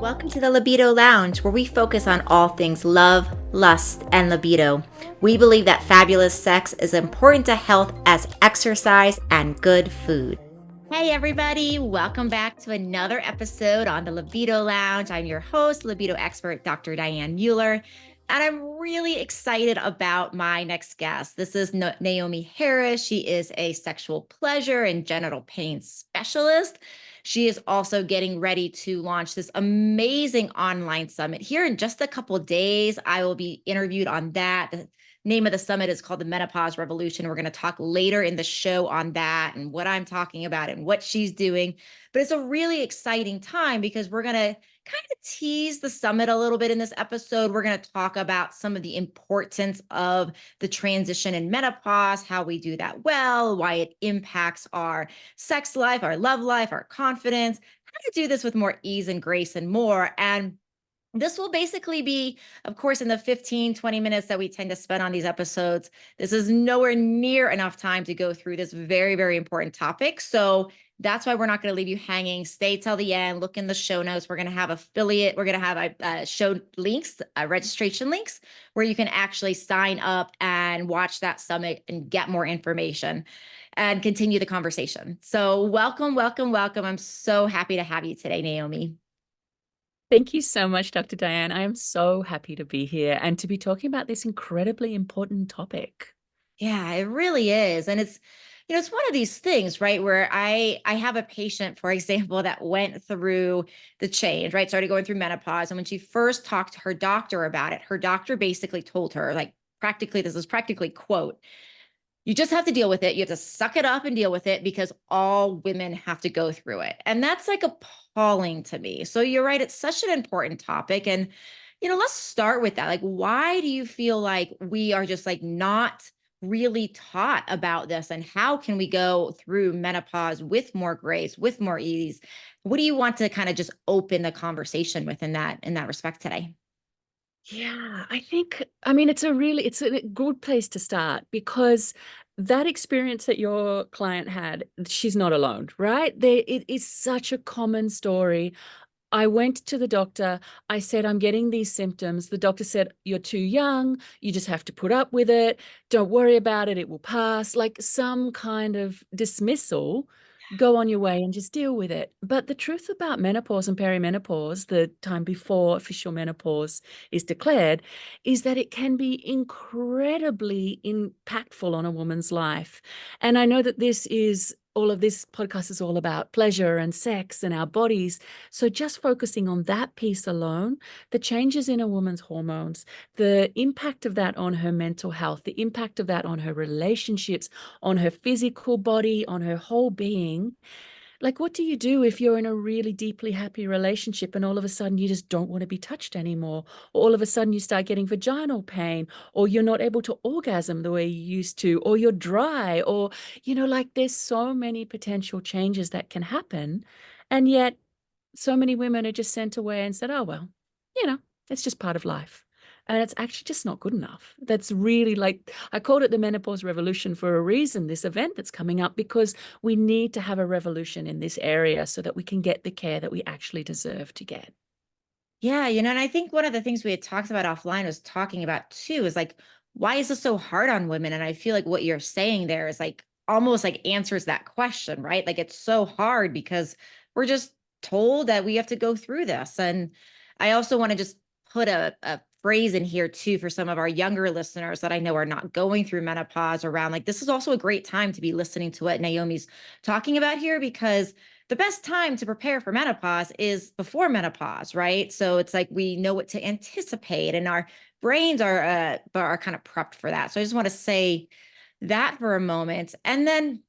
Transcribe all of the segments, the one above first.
Welcome to the Libido Lounge, where we focus on all things love, lust, and libido. We believe that fabulous sex is important to health as exercise and good food. Hey, everybody, welcome back to another episode on the Libido Lounge. I'm your host, libido expert, Dr. Diane Mueller, and I'm really excited about my next guest. This is Naomi Harris. She is a sexual pleasure and genital pain specialist. She is also getting ready to launch this amazing online summit here in just a couple of days. I will be interviewed on that. The name of the summit is called the Menopause Revolution. We're going to talk later in the show on that and what I'm talking about and what she's doing. But it's a really exciting time because we're going to kind of tease the summit a little bit in this episode. We're going to talk about some of the importance of the transition in menopause, how we do that well, why it impacts our sex life, our love life, our confidence, how to do this with more ease and grace and more. And this will basically be, of course, in the 15, 20 minutes that we tend to spend on these episodes. This is nowhere near enough time to go through this very, very important topic. So that's why we're not going to leave you hanging. Stay till the end. Look in the show notes. We're going to have we're going to have show links, registration links, where you can actually sign up and watch that summit and get more information and continue the conversation. So welcome, welcome, welcome. I'm so happy to have you today, Naomi. Thank you so much, Dr. Diane. I am so happy to be here and to be talking about this incredibly important topic. Yeah, it really is. And it's one of these things, right? Where I have a patient, for example, that went through the change, right? Started going through menopause. And when she first talked to her doctor about it, her doctor basically told her, like, practically, this is practically quote, you just have to deal with it. You have to suck it up and deal with it because all women have to go through it. And that's like appalling to me. So you're right. It's such an important topic. And, let's start with that. Like, why do you feel like we are just like not really taught about this? And how can we go through menopause with more grace, with more ease? What do you want to kind of just open the conversation with in that respect today? Yeah, it's a good place to start because that experience that your client had, she's not alone, right? It is such a common story. I went to the doctor. I said, I'm getting these symptoms. The doctor said, you're too young. You just have to put up with it. Don't worry about it. It will pass. Like some kind of dismissal. Go on your way and just deal with it. But the truth about menopause and perimenopause, the time before official menopause is declared, is that it can be incredibly impactful on a woman's life. And I know that all of this podcast is all about pleasure and sex and our bodies. So just focusing on that piece alone, the changes in a woman's hormones, the impact of that on her mental health, the impact of that on her relationships, on her physical body, on her whole being. Like, what do you do if you're in a really deeply happy relationship and all of a sudden you just don't want to be touched anymore? Or all of a sudden you start getting vaginal pain, or you're not able to orgasm the way you used to, or you're dry, or, like there's so many potential changes that can happen. And yet, so many women are just sent away and said, oh, well, you know, it's just part of life. And it's actually just not good enough. That's really like, I called it the menopause revolution for a reason, this event that's coming up, because we need to have a revolution in this area so that we can get the care that we actually deserve to get. Yeah, and I think one of the things we had talked about offline was talking about too is like, why is this so hard on women? And I feel like what you're saying there is like almost like answers that question, right? Like it's so hard because we're just told that we have to go through this. And I also want to just put a phrase in here too for some of our younger listeners that I know are not going through menopause around like this is also a great time to be listening to what Naomi's talking about here because the best time to prepare for menopause is before menopause, right? So it's like we know what to anticipate, and our brains are kind of prepped for that. So I just want to say that for a moment, and then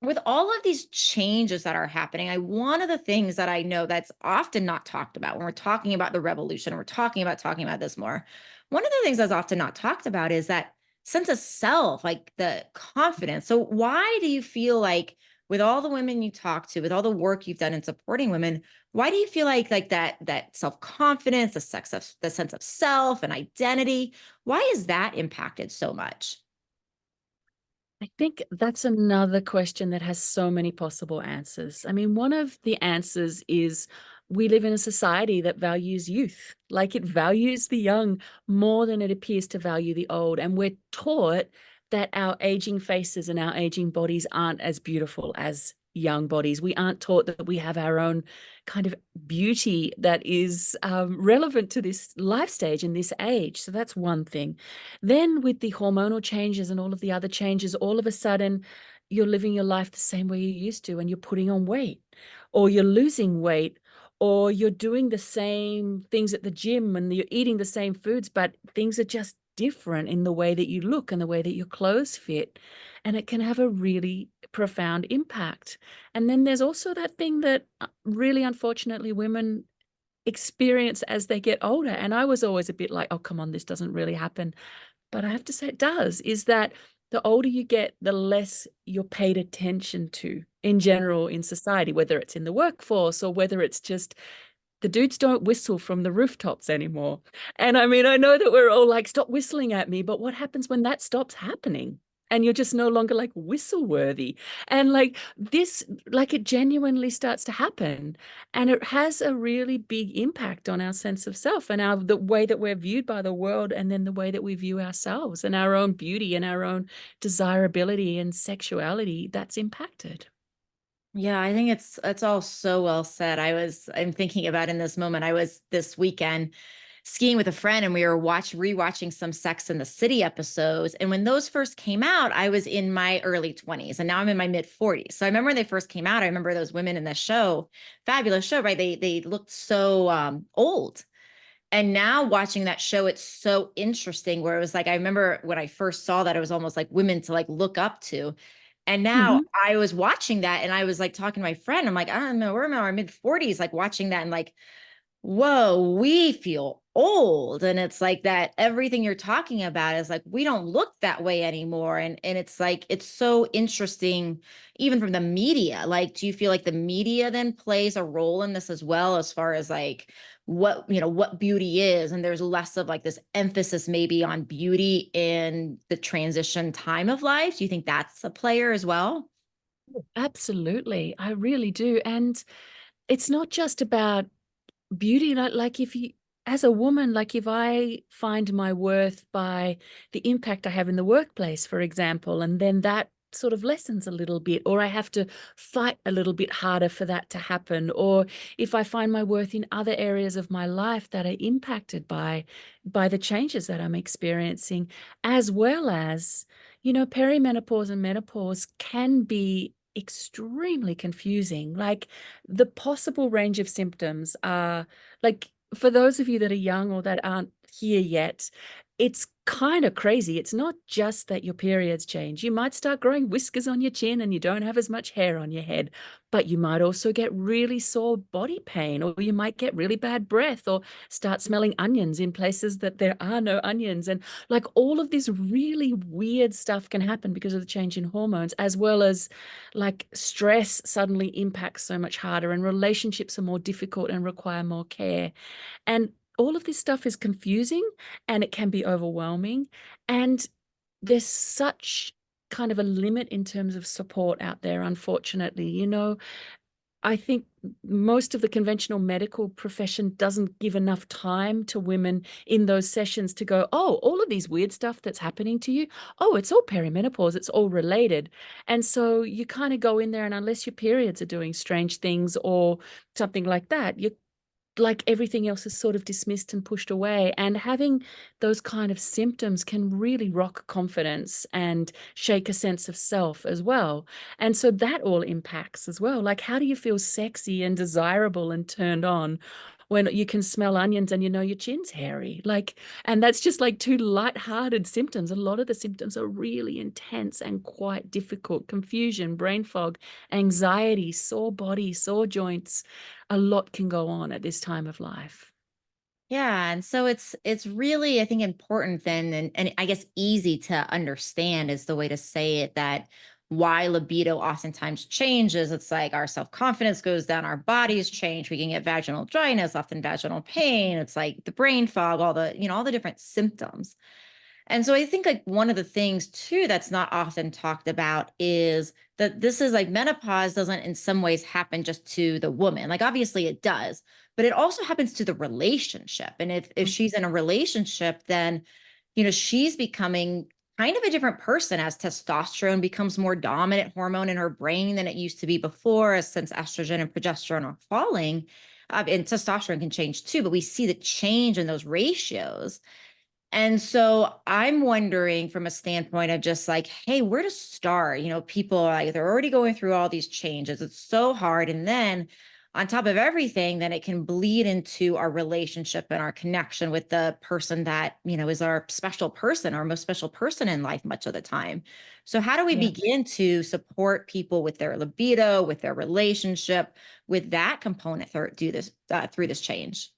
with all of these changes that are happening, one of the things that I know that's often not talked about when we're talking about the revolution, we're talking about this more. One of the things that's often not talked about is that sense of self, like the confidence. So why do you feel like with all the women you talk to, with all the work you've done in supporting women, why do you feel like that self-confidence, the sense of self and identity, why is that impacted so much? I think that's another question that has so many possible answers. I mean, one of the answers is we live in a society that values youth. Like, it values the young more than it appears to value the old. And we're taught that our aging faces and our aging bodies aren't as beautiful as young bodies. We aren't taught that we have our own kind of beauty that is relevant to this life stage and this age. So that's one thing. Then with the hormonal changes and all of the other changes, all of a sudden you're living your life the same way you used to, and you're putting on weight, or you're losing weight, or you're doing the same things at the gym and you're eating the same foods, but things are just different in the way that you look and the way that your clothes fit. And it can have a really profound impact. And then there's also that thing that really, unfortunately, women experience as they get older. And I was always a bit like, oh, come on, this doesn't really happen. But I have to say it does, is that the older you get, the less you're paid attention to in general in society, whether it's in the workforce or whether it's just the dudes don't whistle from the rooftops anymore. And I mean, I know that we're all like, stop whistling at me, but what happens when that stops happening? And you're just no longer like whistle worthy. And like this, like it genuinely starts to happen. And it has a really big impact on our sense of self and the way that we're viewed by the world, and then the way that we view ourselves and our own beauty and our own desirability and sexuality that's impacted. Yeah, I think it's all so well said. I'm thinking about in this moment. I was this weekend skiing with a friend and we were rewatching some Sex and the City episodes. And when those first came out, I was in my early 20s and now I'm in my mid 40s. So I remember when they first came out, I remember those women in the show, fabulous show, right? They looked so old. And now watching that show, it's so interesting where it was like, I remember when I first saw that, it was almost like women to like look up to. And now Mhm. I was watching that and I was like talking to my friend. I'm like, I don't know, we're in our mid 40s, like watching that and like, whoa, we feel old. And it's like that everything you're talking about is like, we don't look that way anymore. And it's like, it's so interesting, even from the media. Like, do you feel like the media then plays a role in this as well, as far as like what beauty is? And there's less of like this emphasis maybe on beauty in the transition time of life. Do you think that's a player as well? Absolutely. I really do. And it's not just about beauty, like if you, as a woman, like if I find my worth by the impact I have in the workplace, for example, and then that sort of lessens a little bit, or I have to fight a little bit harder for that to happen, or if I find my worth in other areas of my life that are impacted by the changes that I'm experiencing, as well as, perimenopause and menopause can be extremely confusing. Like, the possible range of symptoms are, like, for those of you that are young or that aren't here yet, it's kind of crazy. It's not just that your periods change. You might start growing whiskers on your chin and you don't have as much hair on your head, but you might also get really sore body pain, or you might get really bad breath, or start smelling onions in places that there are no onions. And like, all of this really weird stuff can happen because of the change in hormones, as well as like stress suddenly impacts so much harder, and relationships are more difficult and require more care. And all of this stuff is confusing and it can be overwhelming. And there's such kind of a limit in terms of support out there, unfortunately. I think most of the conventional medical profession doesn't give enough time to women in those sessions to go, oh, all of these weird stuff that's happening to you, oh, it's all perimenopause, it's all related. And so you kind of go in there, and unless your periods are doing strange things or something like that, you, like, everything else is sort of dismissed and pushed away. And having those kind of symptoms can really rock confidence and shake a sense of self as well. And so that all impacts as well. Like, how do you feel sexy and desirable and turned on when you can smell onions and your chin's hairy? Like, and that's just like two light-hearted symptoms. A lot of the symptoms are really intense and quite difficult: confusion, brain fog, anxiety, sore body, sore joints. A lot can go on at this time of life. Yeah, and so it's really, I think, important then, and I guess easy to understand is the way to say it, that why libido oftentimes changes. It's like our self-confidence goes down, our bodies change, we can get vaginal dryness, often vaginal pain. It's like the brain fog, all the different symptoms. And so I think like one of the things too that's not often talked about is that this is like menopause doesn't in some ways happen just to the woman. Like obviously it does, but it also happens to the relationship. And if Mm. she's in a relationship, then she's becoming kind of a different person as testosterone becomes more dominant hormone in her brain than it used to be before, as since estrogen and progesterone are falling. And testosterone can change too, but we see the change in those ratios. And so I'm wondering from a standpoint of just like, hey, where to start? People are like, they're already going through all these changes. It's so hard. And then on top of everything, then it can bleed into our relationship and our connection with the person that, is our special person, our most special person in life much of the time. So how do we Yeah. begin to support people with their libido, with their relationship, with that component through this change?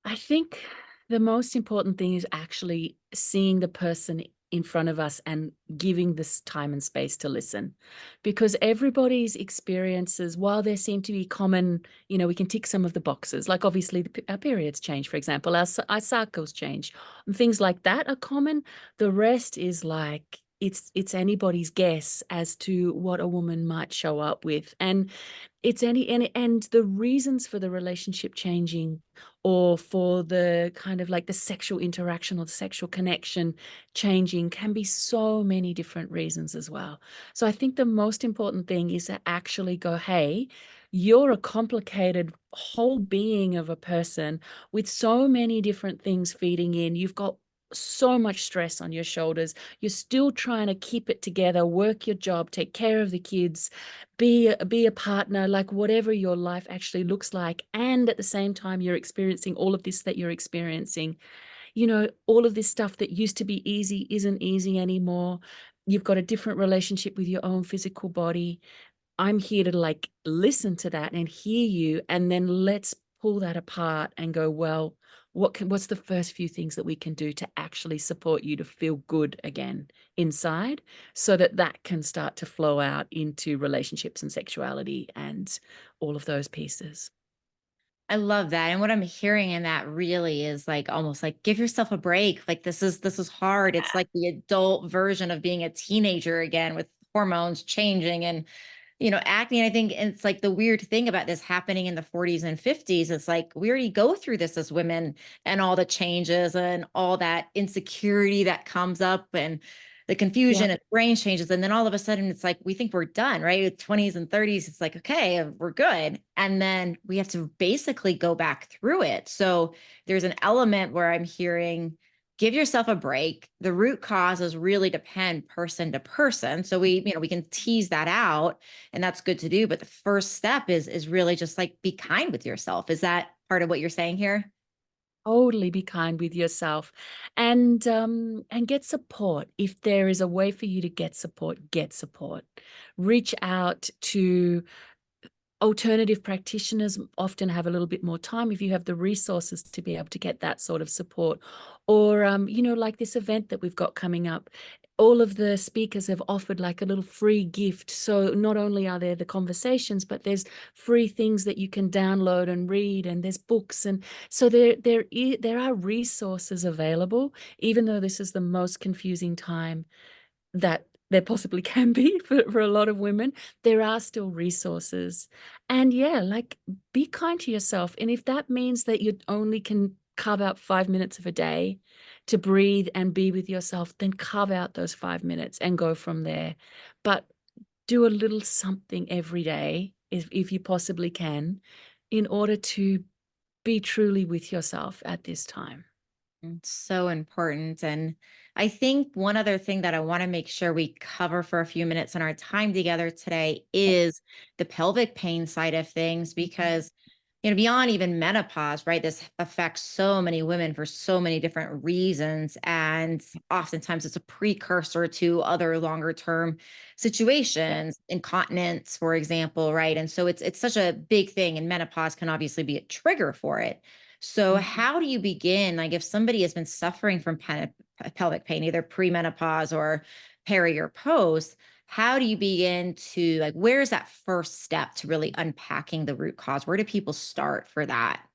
I think the most important thing is actually seeing the person in front of us and giving this time and space to listen. Because everybody's experiences, while there seem to be common, we can tick some of the boxes, like obviously our periods change, for example, our cycles change, and things like that are common. The rest is like, it's anybody's guess as to what a woman might show up with. And it's and the reasons for the relationship changing, or for the kind of like the sexual interaction or the sexual connection changing, can be so many different reasons as well. So I think the most important thing is to actually go, hey, you're a complicated whole being of a person with so many different things feeding in. You've got so much stress on your shoulders. You're still trying to keep it together, work your job, take care of the kids, be a partner, like whatever your life actually looks like. And at the same time, you're experiencing all of this that you're experiencing. All of this stuff that used to be easy isn't easy anymore. You've got a different relationship with your own physical body. I'm here to like listen to that and hear you, and then let's pull that apart and go, well, what's the first few things that we can do to actually support you to feel good again inside, so that that can start to flow out into relationships and sexuality and all of those pieces. I love that. And what I'm hearing in that really is like almost like give yourself a break. Like this is hard. It's like the adult version of being a teenager again with hormones changing and acne. I think it's like the weird thing about this happening in the 40s and 50s. It's like we already go through this as women and all the changes and all that insecurity that comes up and the Yeah. confusion and brain changes. And then all of a sudden it's like we think we're done, right? With 20s and 30s, it's like, okay, we're good. And then we have to basically go back through it. So there's an element where I'm hearing give yourself a break. The root causes really depend person to person. So we can tease that out and that's good to do, but the first step is really just like be kind with yourself. Is that part of what you're saying here? Totally be kind with yourself, and get support. If there is a way for you to get support, get support. Reach out to alternative practitioners. Often have a little bit more time if you have the resources to be able to get that sort of support. Or, like this event that we've got coming up, all of the speakers have offered like a little free gift. So not only are there the conversations, but there's free things that you can download and read, and there's books. And so there are resources available, even though this is the most confusing time that there possibly can be for a lot of women. There are still resources. And yeah, like, be kind to yourself. And if that means that you only can carve out 5 minutes of a day to breathe and be with yourself, then carve out those 5 minutes and go from there. But do a little something every day, if you possibly can, in order to be truly with yourself at this time. It's so important. And I think one other thing that I want to make sure we cover for a few minutes in our time together today is the pelvic pain side of things, Mhm. because, beyond even menopause, right? This affects so many women for so many different reasons. And oftentimes it's a precursor to other longer term Yeah. situations, incontinence, for example, right? And so it's such a big thing, and menopause can obviously be a trigger for it. So, Mhm. how do you begin? Like, if somebody has been suffering from pelvic pain, either premenopause or peri or post, how do you begin to, like, where's that first step to really unpacking the root cause? Where do people start for that?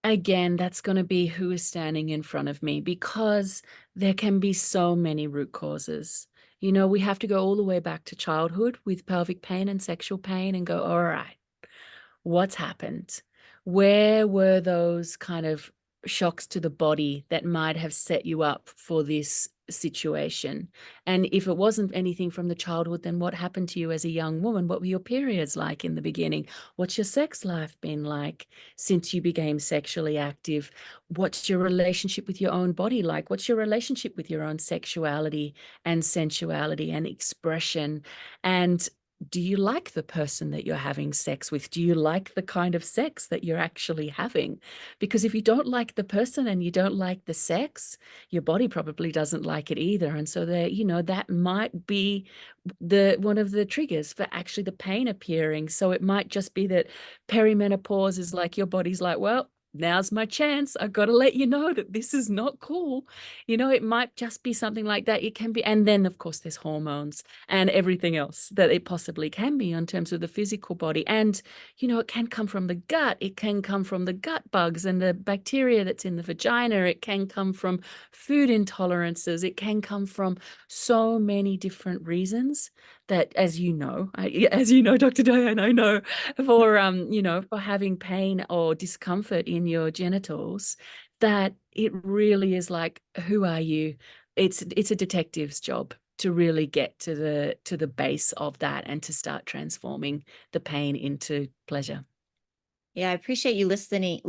Again, that's going to be who is standing in front of me, because there can be so many root causes. We have to go all the way back to childhood with pelvic pain and sexual pain and go, all right, what's happened? Where were those kind of shocks to the body that might have set you up for this situation? And if it wasn't anything from the childhood, then what happened to you as a young woman? What were your periods like in the beginning? What's your sex life been like since you became sexually active? What's your relationship with your own body like? What's your relationship with your own sexuality and sensuality and expression? And do you like the person that you're having sex with? Do you like the kind of sex that you're actually having? Because if you don't like the person and you don't like the sex, your body probably doesn't like it either. And so that might be the one of the triggers for actually the pain appearing. So it might just be that perimenopause is like your body's like, well, now's my chance. I've got to let you know that this is not cool. It might just be something like that. It can be. And then, of course, there's hormones and everything else that it possibly can be in terms of the physical body. And, it can come from the gut. It can come from the gut bugs and the bacteria that's in the vagina. It can come from food intolerances. It can come from so many different reasons that, Dr. Diane, I know for having pain or discomfort in your genitals, that it really is like, who are you? It's a detective's job to really get to the base of that and to start transforming the pain into pleasure. Yeah, I appreciate you listing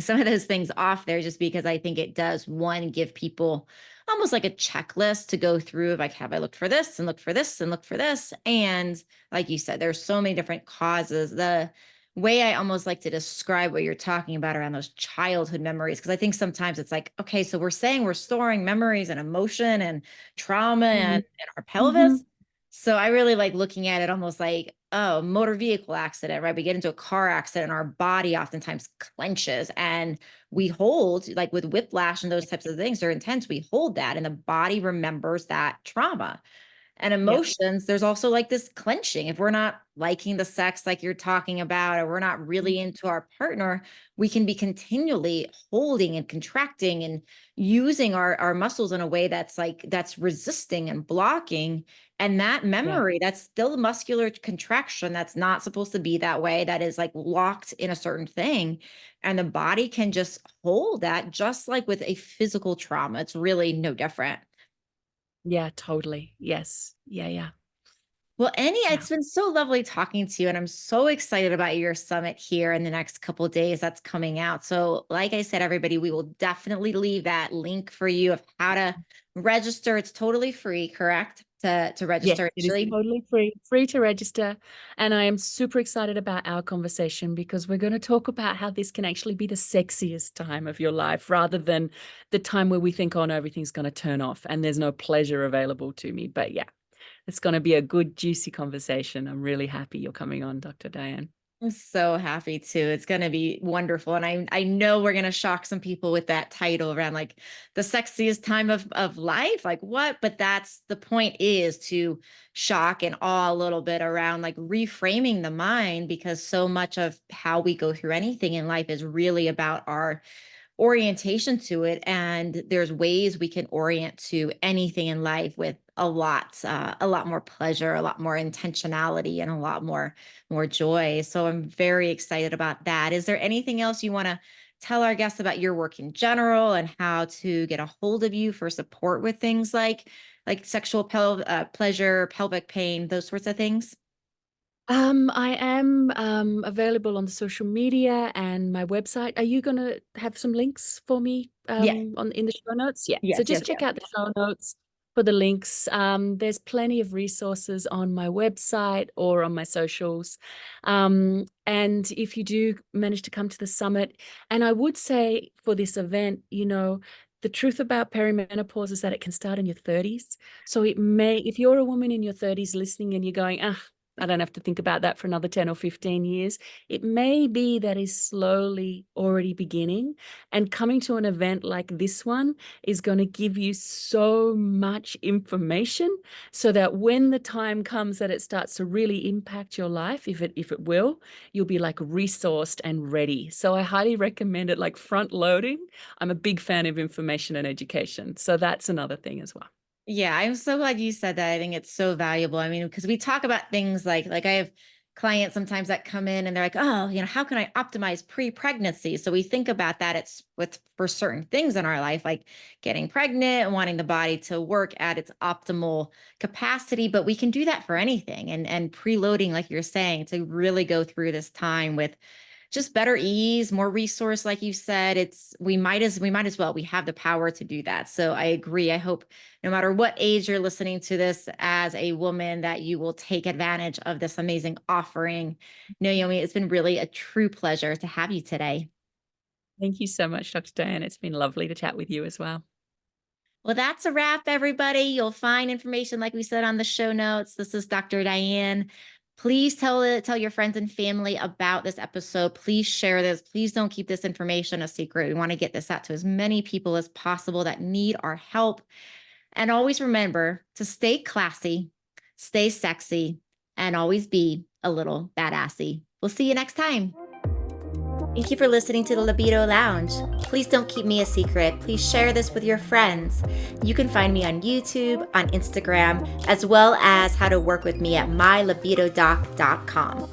some of those things off there, just because I think it does, one, give people almost like a checklist to go through of like, have I looked for this and looked for this and looked for this? And like you said, there's so many different causes. The way I almost like to describe what you're talking about around those childhood memories, because I think sometimes it's like, okay, so we're saying we're storing memories and emotion and trauma and Mhm. in our pelvis. Mhm. So I really like looking at it almost like, oh, motor vehicle accident, right? We get into a car accident, our body oftentimes clenches and we hold, like with whiplash and those types of things, they're intense. We hold that and the body remembers that trauma. And Yeah. emotions, there's also like this clenching. If we're not liking the sex like you're talking about, or we're not really into our partner, we can be continually holding and contracting and using our muscles in a way that's like that's resisting and blocking. And that Yeah. memory, that's still muscular contraction. That's not supposed to be that way. That is like locked in a certain thing. And the body can just hold that, just like with a physical trauma. It's really no different. Yeah, totally. Yes. Yeah, yeah. Well, Annie, Yeah. it's been so lovely talking to you, and I'm so excited about your summit here in the next couple of days that's coming out. So, like I said, everybody, we will definitely leave that link for you of how to register. It's totally free, correct? To Yes, register it is initially. totally free to register. And I am super excited about our conversation, because we're going to talk about how this can actually be the sexiest time of your life, rather than the time where we think, oh no, everything's going to turn off and there's no pleasure available to me. But yeah, it's going to be a good, juicy conversation. I'm really happy you're coming on, Dr. Diane. I'm so happy too. It's going to be wonderful. And I know we're going to shock some people with that title around like the sexiest time of life. Like what? But that's the point, is to shock and awe a little bit around like reframing the mind, because so much of how we go through anything in life is really about our orientation to it. And there's ways we can orient to anything in life with a lot more pleasure, a lot more intentionality, and a lot more joy. So I'm very excited about that. Is there anything else you want to tell our guests about your work in general and how to get a hold of you for support with things like sexual pleasure, pelvic pain, those sorts of things? I am available on the social media and my website. Are you going to have some links for me Yes, on in the show notes? Yeah. So yes, yes, just check yes. out the show notes for the links. There's plenty of resources on my website or on my socials. And if you do manage to come to the summit, and I would say for this event, the truth about perimenopause is that it can start in your 30s. So it may, if you're a woman in your 30s listening and you're going, I don't have to think about that for another 10 or 15 years. It may be that is slowly already beginning, and coming to an event like this one is going to give you so much information so that when the time comes that it starts to really impact your life, if it will, you'll be like resourced and ready. So I highly recommend it, like front loading. I'm a big fan of information and education. So that's another thing as well. Yeah, I'm so glad you said that. I think it's so valuable. I mean, because we talk about things like I have clients sometimes that come in and they're like, oh, how can I optimize pre-pregnancy? So we think about that. It's with for certain things in our life, like getting pregnant and wanting the body to work at its optimal capacity. But we can do that for anything. And preloading, like you're saying, to really go through this time with just better ease, more resource, like you said. It's we might as well. We have the power to do that. So I agree. I hope no matter what age you're listening to this as a woman, that you will take advantage of this amazing offering. Naomi, it's been really a true pleasure to have you today. Thank you so much, Dr. Diane. It's been lovely to chat with you as well. Well, that's a wrap, everybody. You'll find information, like we said, on the show notes. This is Dr. Diane. Please tell your friends and family about this episode. Please share this. Please don't keep this information a secret. We want to get this out to as many people as possible that need our help. And always remember to stay classy, stay sexy, and always be a little badassy. We'll see you next time. Thank you for listening to the Libido Lounge. Please don't keep me a secret. Please share this with your friends. You can find me on YouTube, on Instagram, as well as how to work with me at mylibidodoc.com.